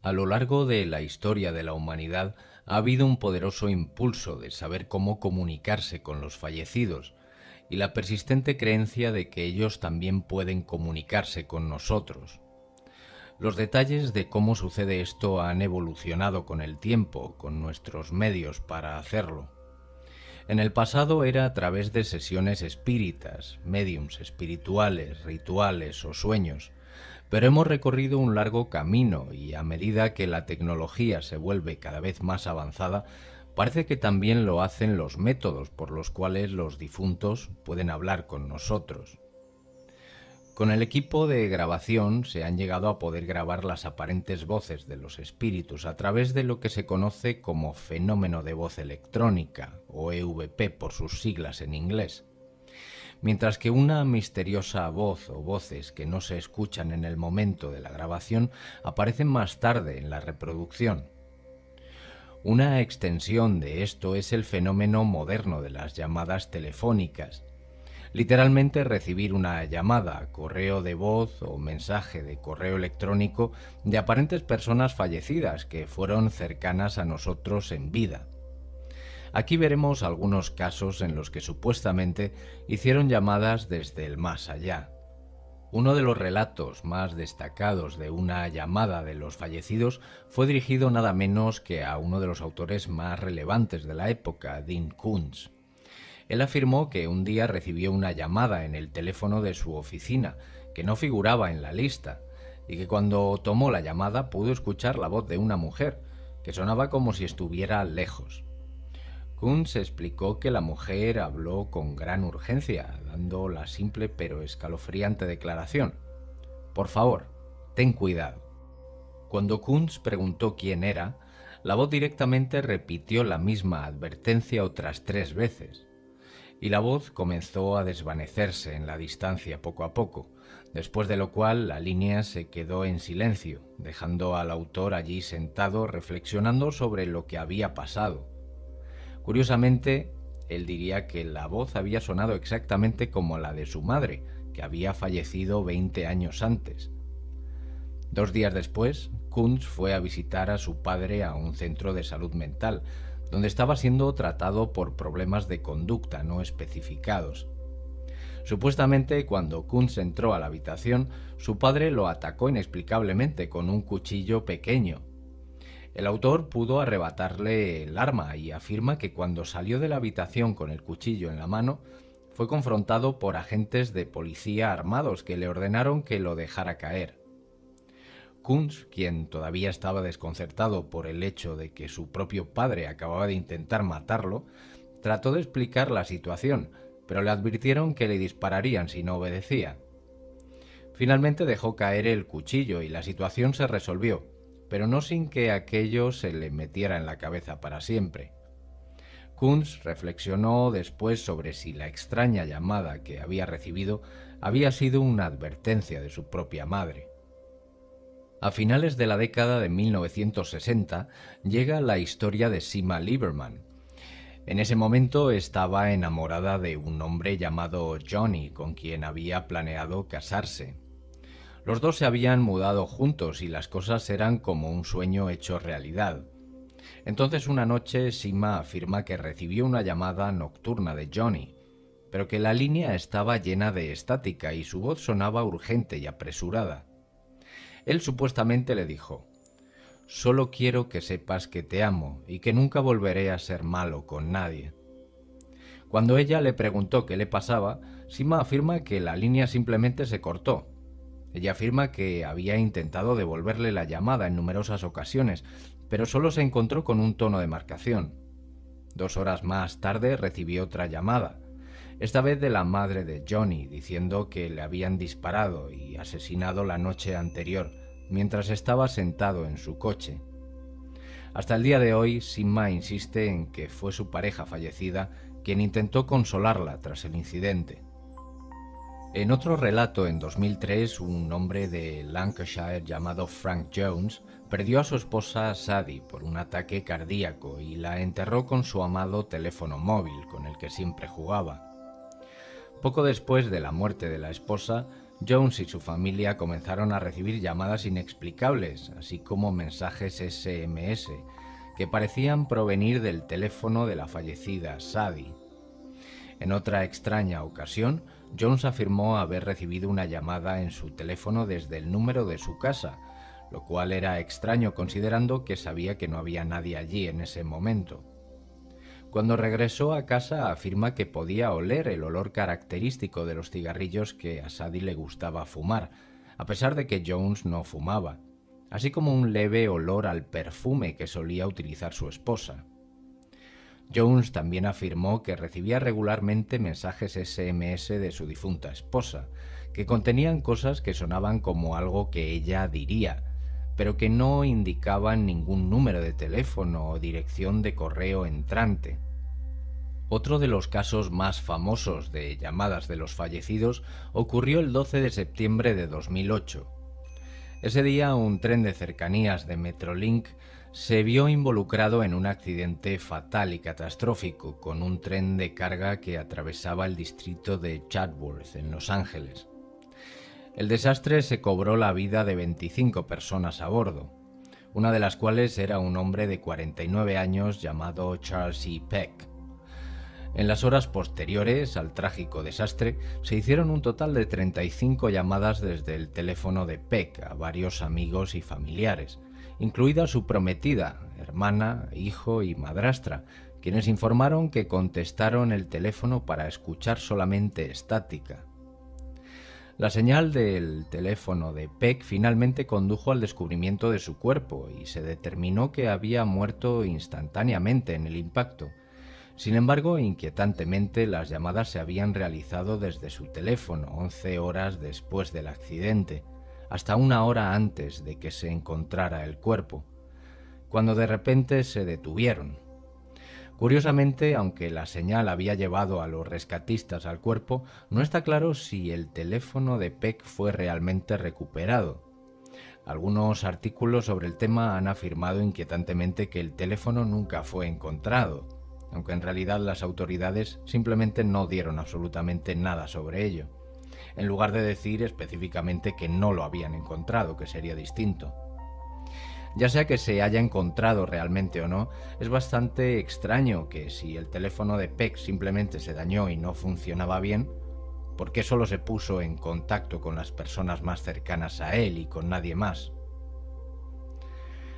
A lo largo de la historia de la humanidad ha habido un poderoso impulso de saber cómo comunicarse con los fallecidos y la persistente creencia de que ellos también pueden comunicarse con nosotros. Los detalles de cómo sucede esto han evolucionado con el tiempo, con nuestros medios para hacerlo. En el pasado era a través de sesiones espíritas, médiums espirituales, rituales o sueños, pero hemos recorrido un largo camino y a medida que la tecnología se vuelve cada vez más avanzada, parece que también lo hacen los métodos por los cuales los difuntos pueden hablar con nosotros. Con el equipo de grabación se han llegado a poder grabar las aparentes voces de los espíritus a través de lo que se conoce como fenómeno de voz electrónica, o EVP por sus siglas en inglés. Mientras que una misteriosa voz o voces que no se escuchan en el momento de la grabación aparecen más tarde en la reproducción. Una extensión de esto es el fenómeno moderno de las llamadas telefónicas. Literalmente recibir una llamada, correo de voz o mensaje de correo electrónico de aparentes personas fallecidas que fueron cercanas a nosotros en vida. Aquí veremos algunos casos en los que supuestamente hicieron llamadas desde el más allá. Uno de los relatos más destacados de una llamada de los fallecidos fue dirigido nada menos que a uno de los autores más relevantes de la época, Dean Koontz. Él afirmó que un día recibió una llamada en el teléfono de su oficina, que no figuraba en la lista, y que cuando tomó la llamada pudo escuchar la voz de una mujer, que sonaba como si estuviera lejos. Koontz explicó que la mujer habló con gran urgencia, dando la simple pero escalofriante declaración: «Por favor, ten cuidado». Cuando Koontz preguntó quién era, la voz directamente repitió la misma advertencia otras 3 veces. Y la voz comenzó a desvanecerse en la distancia poco a poco, después de lo cual la línea se quedó en silencio, dejando al autor allí sentado reflexionando sobre lo que había pasado. Curiosamente, él diría que la voz había sonado exactamente como la de su madre, que había fallecido 20 años antes. 2 días después, Koontz fue a visitar a su padre a un centro de salud mental, donde estaba siendo tratado por problemas de conducta no especificados. Supuestamente, cuando Koontz entró a la habitación, su padre lo atacó inexplicablemente con un cuchillo pequeño. El autor pudo arrebatarle el arma y afirma que cuando salió de la habitación con el cuchillo en la mano, fue confrontado por agentes de policía armados que le ordenaron que lo dejara caer. Koontz, quien todavía estaba desconcertado por el hecho de que su propio padre acababa de intentar matarlo, trató de explicar la situación, pero le advirtieron que le dispararían si no obedecía. Finalmente dejó caer el cuchillo y la situación se resolvió, pero no sin que aquello se le metiera en la cabeza para siempre. Koontz reflexionó después sobre si la extraña llamada que había recibido había sido una advertencia de su propia madre. A finales de la década de 1960 llega la historia de Sima Lieberman. En ese momento estaba enamorada de un hombre llamado Johnny, con quien había planeado casarse. Los dos se habían mudado juntos y las cosas eran como un sueño hecho realidad. Entonces una noche Sima afirma que recibió una llamada nocturna de Johnny, pero que la línea estaba llena de estática y su voz sonaba urgente y apresurada. Él supuestamente le dijo: «Solo quiero que sepas que te amo y que nunca volveré a ser malo con nadie». Cuando ella le preguntó qué le pasaba, Sima afirma que la línea simplemente se cortó. Ella afirma que había intentado devolverle la llamada en numerosas ocasiones, pero solo se encontró con un tono de marcación. 2 horas más tarde recibió otra llamada, esta vez de la madre de Johnny, diciendo que le habían disparado y asesinado la noche anterior, mientras estaba sentado en su coche. Hasta el día de hoy, Sima insiste en que fue su pareja fallecida quien intentó consolarla tras el incidente. En otro relato, en 2003, un hombre de Lancashire llamado Frank Jones perdió a su esposa Sadie por un ataque cardíaco y la enterró con su amado teléfono móvil, con el que siempre jugaba. Poco después de la muerte de la esposa, Jones y su familia comenzaron a recibir llamadas inexplicables, así como mensajes SMS, que parecían provenir del teléfono de la fallecida Sadie. En otra extraña ocasión, Jones afirmó haber recibido una llamada en su teléfono desde el número de su casa, lo cual era extraño considerando que sabía que no había nadie allí en ese momento. Cuando regresó a casa afirma que podía oler el olor característico de los cigarrillos que a Sadie le gustaba fumar, a pesar de que Jones no fumaba, así como un leve olor al perfume que solía utilizar su esposa. Jones también afirmó que recibía regularmente mensajes SMS de su difunta esposa, que contenían cosas que sonaban como algo que ella diría, pero que no indicaban ningún número de teléfono o dirección de correo entrante. Otro de los casos más famosos de llamadas de los fallecidos ocurrió el 12 de septiembre de 2008. Ese día, un tren de cercanías de Metrolink se vio involucrado en un accidente fatal y catastrófico con un tren de carga que atravesaba el distrito de Chatsworth, en Los Ángeles. El desastre se cobró la vida de 25 personas a bordo, una de las cuales era un hombre de 49 años llamado Charles E. Peck. En las horas posteriores al trágico desastre, se hicieron un total de 35 llamadas desde el teléfono de Peck a varios amigos y familiares, incluida su prometida, hermana, hijo y madrastra, quienes informaron que contestaron el teléfono para escuchar solamente estática. La señal del teléfono de Peck finalmente condujo al descubrimiento de su cuerpo y se determinó que había muerto instantáneamente en el impacto. Sin embargo, inquietantemente, las llamadas se habían realizado desde su teléfono 11 horas después del accidente, hasta una hora antes de que se encontrara el cuerpo, cuando de repente se detuvieron. Curiosamente, aunque la señal había llevado a los rescatistas al cuerpo, no está claro si el teléfono de Peck fue realmente recuperado. Algunos artículos sobre el tema han afirmado inquietantemente que el teléfono nunca fue encontrado, aunque en realidad las autoridades simplemente no dieron absolutamente nada sobre ello, en lugar de decir específicamente que no lo habían encontrado, que sería distinto. Ya sea que se haya encontrado realmente o no, es bastante extraño que si el teléfono de Peck simplemente se dañó y no funcionaba bien, ¿por qué solo se puso en contacto con las personas más cercanas a él y con nadie más?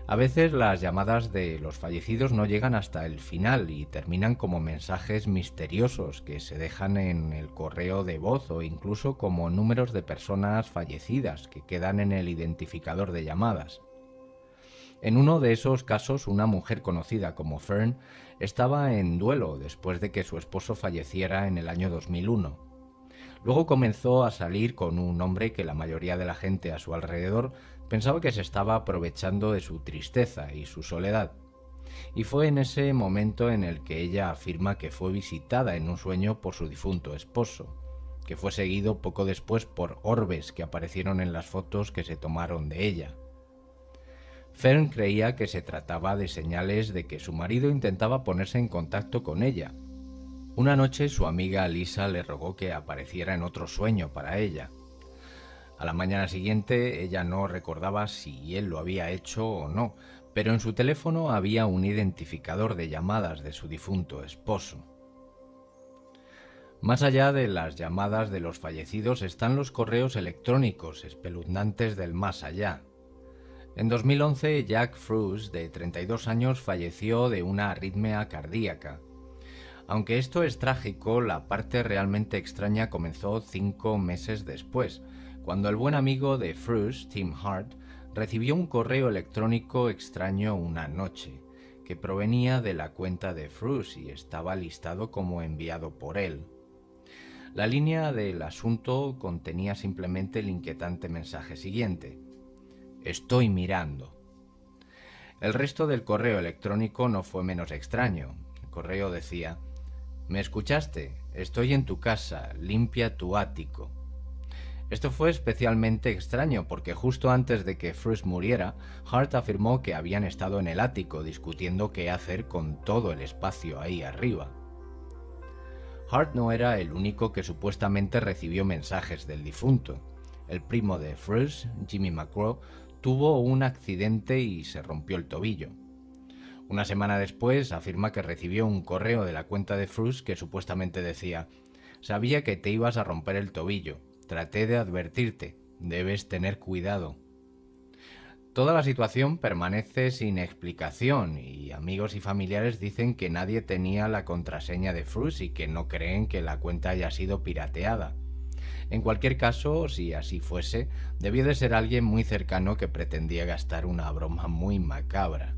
A veces las llamadas de los fallecidos no llegan hasta el final y terminan como mensajes misteriosos que se dejan en el correo de voz o incluso como números de personas fallecidas que quedan en el identificador de llamadas. En uno de esos casos, una mujer conocida como Fern estaba en duelo después de que su esposo falleciera en el año 2001. Luego comenzó a salir con un hombre que la mayoría de la gente a su alrededor pensaba que se estaba aprovechando de su tristeza y su soledad. Y fue en ese momento en el que ella afirma que fue visitada en un sueño por su difunto esposo, que fue seguido poco después por orbes que aparecieron en las fotos que se tomaron de ella. Fern creía que se trataba de señales de que su marido intentaba ponerse en contacto con ella. Una noche su amiga Lisa le rogó que apareciera en otro sueño para ella. A la mañana siguiente ella no recordaba si él lo había hecho o no, pero en su teléfono había un identificador de llamadas de su difunto esposo. Más allá de las llamadas de los fallecidos están los correos electrónicos espeluznantes del más allá. En 2011, Jack Fruce, de 32 años, falleció de una arritmia cardíaca. Aunque esto es trágico, la parte realmente extraña comenzó 5 meses después, cuando el buen amigo de Fruce, Tim Hart, recibió un correo electrónico extraño una noche, que provenía de la cuenta de Fruce y estaba listado como enviado por él. La línea del asunto contenía simplemente el inquietante mensaje siguiente: «Estoy mirando». El resto del correo electrónico no fue menos extraño. El correo decía: «¿Me escuchaste? Estoy en tu casa, limpia tu ático». Esto fue especialmente extraño porque justo antes de que Fruce muriera, Hart afirmó que habían estado en el ático discutiendo qué hacer con todo el espacio ahí arriba. Hart no era el único que supuestamente recibió mensajes del difunto. El primo de Fruce, Jimmy McGraw, tuvo un accidente y se rompió el tobillo. Una semana después afirma que recibió un correo de la cuenta de Fruce que supuestamente decía: «Sabía que te ibas a romper el tobillo. Traté de advertirte. Debes tener cuidado». Toda la situación permanece sin explicación y amigos y familiares dicen que nadie tenía la contraseña de Fruce y que no creen que la cuenta haya sido pirateada. En cualquier caso, si así fuese, debió de ser alguien muy cercano que pretendía gastar una broma muy macabra.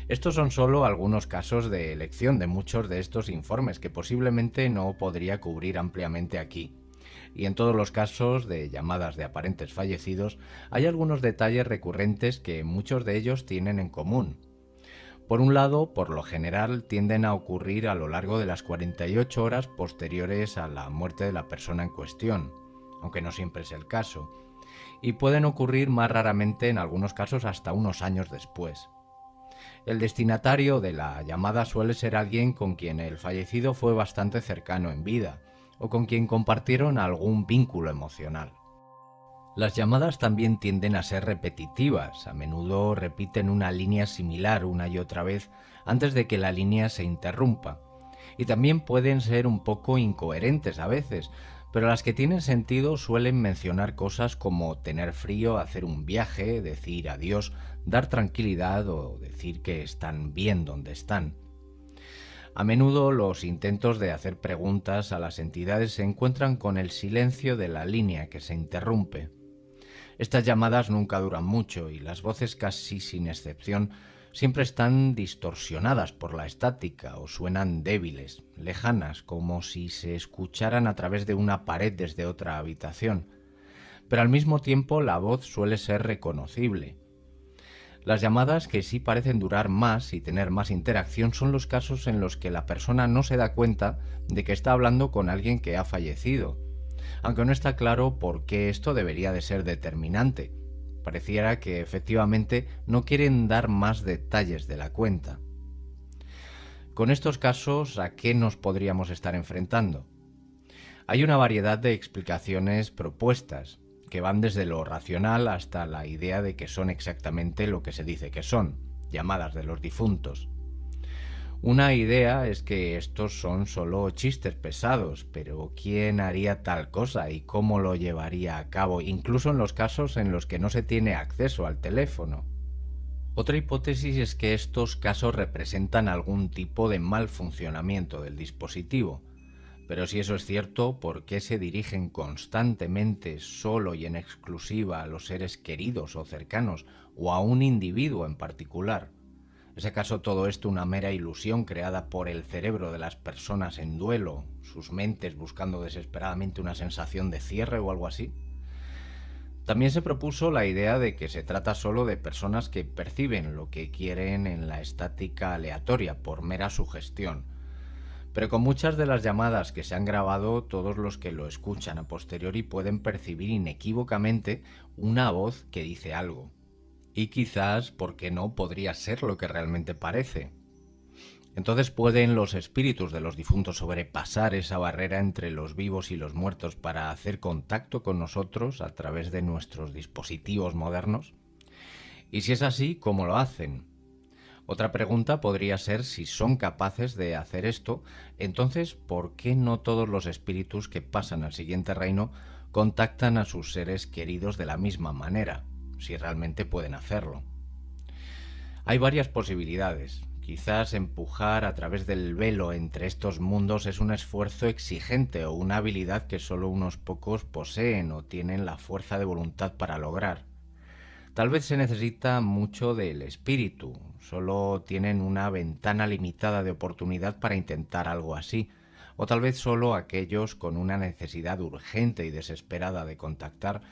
Estos son solo algunos casos de elección de muchos de estos informes que posiblemente no podría cubrir ampliamente aquí. Y en todos los casos de llamadas de aparentes fallecidos hay algunos detalles recurrentes que muchos de ellos tienen en común. Por un lado, por lo general tienden a ocurrir a lo largo de las 48 horas posteriores a la muerte de la persona en cuestión, aunque no siempre es el caso, y pueden ocurrir más raramente en algunos casos hasta unos años después. El destinatario de la llamada suele ser alguien con quien el fallecido fue bastante cercano en vida, o con quien compartieron algún vínculo emocional. Las llamadas también tienden a ser repetitivas, a menudo repiten una línea similar una y otra vez antes de que la línea se interrumpa, y también pueden ser un poco incoherentes a veces, pero las que tienen sentido suelen mencionar cosas como tener frío, hacer un viaje, decir adiós, dar tranquilidad o decir que están bien donde están. A menudo los intentos de hacer preguntas a las entidades se encuentran con el silencio de la línea que se interrumpe. Estas llamadas nunca duran mucho y las voces, casi sin excepción, siempre están distorsionadas por la estática o suenan débiles, lejanas, como si se escucharan a través de una pared desde otra habitación. Pero al mismo tiempo la voz suele ser reconocible. Las llamadas que sí parecen durar más y tener más interacción son los casos en los que la persona no se da cuenta de que está hablando con alguien que ha fallecido, aunque no está claro por qué esto debería de ser determinante. Pareciera que efectivamente no quieren dar más detalles de la cuenta. Con estos casos, ¿a qué nos podríamos estar enfrentando? Hay una variedad de explicaciones propuestas, que van desde lo racional hasta la idea de que son exactamente lo que se dice que son, llamadas de los difuntos. Una idea es que estos son solo chistes pesados, pero ¿quién haría tal cosa y cómo lo llevaría a cabo, incluso en los casos en los que no se tiene acceso al teléfono? Otra hipótesis es que estos casos representan algún tipo de mal funcionamiento del dispositivo. Pero si eso es cierto, ¿por qué se dirigen constantemente, solo y en exclusiva, a los seres queridos o cercanos, o a un individuo en particular? ¿Es acaso todo esto una mera ilusión creada por el cerebro de las personas en duelo, sus mentes buscando desesperadamente una sensación de cierre o algo así? También se propuso la idea de que se trata solo de personas que perciben lo que quieren en la estática aleatoria, por mera sugestión. Pero con muchas de las llamadas que se han grabado, todos los que lo escuchan a posteriori pueden percibir inequívocamente una voz que dice algo. Y quizás, ¿por qué no?, podría ser lo que realmente parece. Entonces, ¿pueden los espíritus de los difuntos sobrepasar esa barrera entre los vivos y los muertos para hacer contacto con nosotros a través de nuestros dispositivos modernos? Y si es así, ¿cómo lo hacen? Otra pregunta podría ser, si son capaces de hacer esto, entonces, ¿por qué no todos los espíritus que pasan al siguiente reino contactan a sus seres queridos de la misma manera, si realmente pueden hacerlo? Hay varias posibilidades. Quizás empujar a través del velo entre estos mundos es un esfuerzo exigente o una habilidad que solo unos pocos poseen o tienen la fuerza de voluntad para lograr. Tal vez se necesita mucho del espíritu, solo tienen una ventana limitada de oportunidad para intentar algo así, o tal vez solo aquellos con una necesidad urgente y desesperada de contactar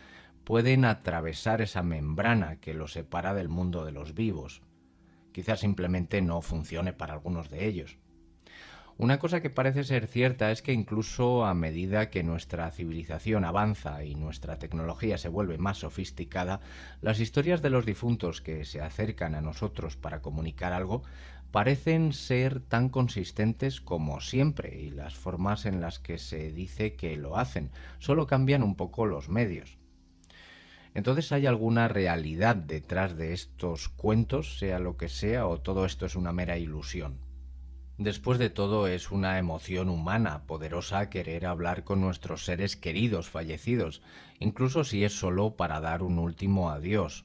pueden atravesar esa membrana que los separa del mundo de los vivos. Quizás simplemente no funcione para algunos de ellos. Una cosa que parece ser cierta es que incluso a medida que nuestra civilización avanza y nuestra tecnología se vuelve más sofisticada, las historias de los difuntos que se acercan a nosotros para comunicar algo parecen ser tan consistentes como siempre, y las formas en las que se dice que lo hacen solo cambian un poco los medios. Entonces, ¿hay alguna realidad detrás de estos cuentos, sea lo que sea, o todo esto es una mera ilusión? Después de todo, es una emoción humana poderosa querer hablar con nuestros seres queridos fallecidos, incluso si es solo para dar un último adiós.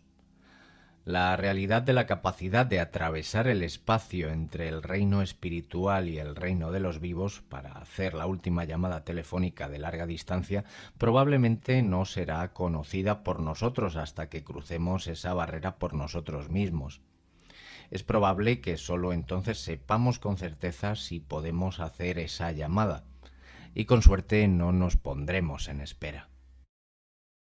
La realidad de la capacidad de atravesar el espacio entre el reino espiritual y el reino de los vivos para hacer la última llamada telefónica de larga distancia probablemente no será conocida por nosotros hasta que crucemos esa barrera por nosotros mismos. Es probable que solo entonces sepamos con certeza si podemos hacer esa llamada, y con suerte no nos pondremos en espera.